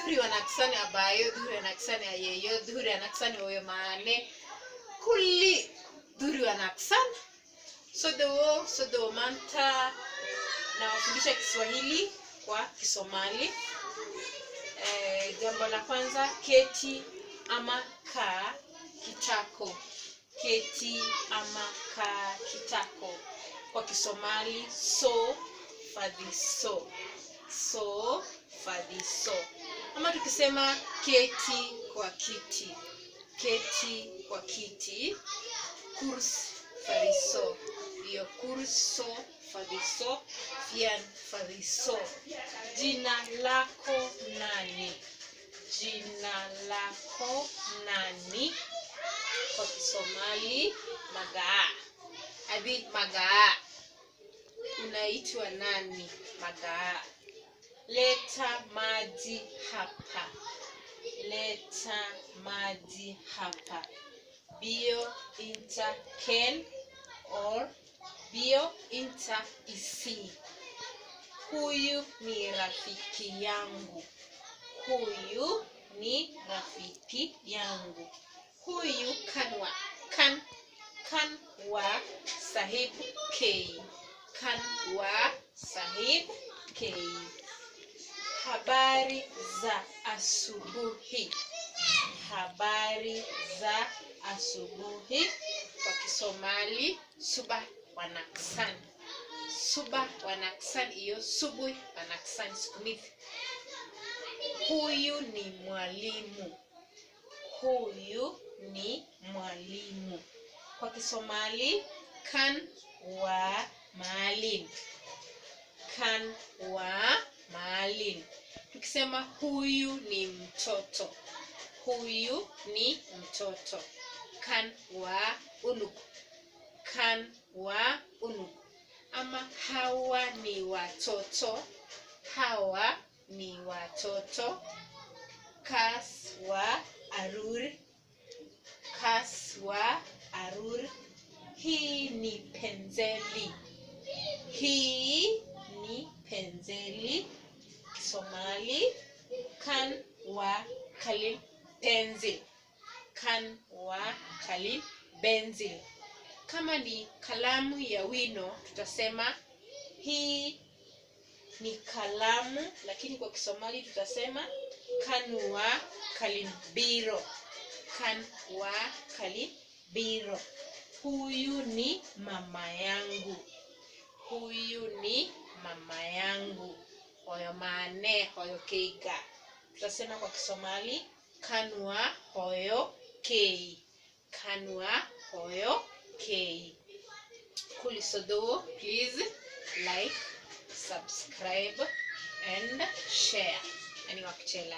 dhuri wanaksani abayo dhuri wanaksani ayeyo dhuri wanaksani oyo maane kulli dhuri wanaksan sodo manta na wafundisha Kiswahili kwa Kisomali. Jambo la kwanza, keti ama kaa kitako. Keti ama kaa kitako. Kwa Kisomali so fadhiso. So fadhiso. Ama tukisema keti kwa kiti. Keti kwa kiti. Kurs fadhiso. Iyo kurso fadhiso. Fian fadhiso. Jina lako nani? Jina lako nani? Kwa Kisomali magaa. Abi magaa. Unaitwa nani? Magaa. Leta maji hapa. Leta maji hapa. Bio inta ken or bio inta isi. Huyu ni rafiki yangu. Huyu ni rafiki yangu. Huyu kanwa. Kan wa sahib kei. Kan wa sahib kei. Habari za asubuhi. Habari za asubuhi. Kwa Kisomali subah wanaksan. Subah wanaksan iyo subuhi wanaksan sikumithi. Huyu ni mwalimu. Huyu ni mwalimu. Kwa Kisomali kan wa maalim. Kan wa maalim. Tukisema huyu ni mtoto. Huyu ni mtoto. Kan wa unuk. Kan wa unuk. Ama hawa ni watoto. Hawa ni watoto. Kas wa arur. Kas wa arur. Hii ni penseli. Hii ni penseli. Kisomali kan wa kalim pencil. Kan wa kalim benzil. Kama ni kalamu ya wino tutasema hii ni kalamu, lakini kwa Kisomali tutasema kan wa kalim biro. Kan wa kalim biro. Huyu ni mama yangu. Huyu ni mama yangu. Hoyo maane hoyo keiga. Tutasema kwa Kisomali kanwa hoyo kei. Kanwa hoyo kei. Kulisodo, please like, subscribe and share. Ani wakichela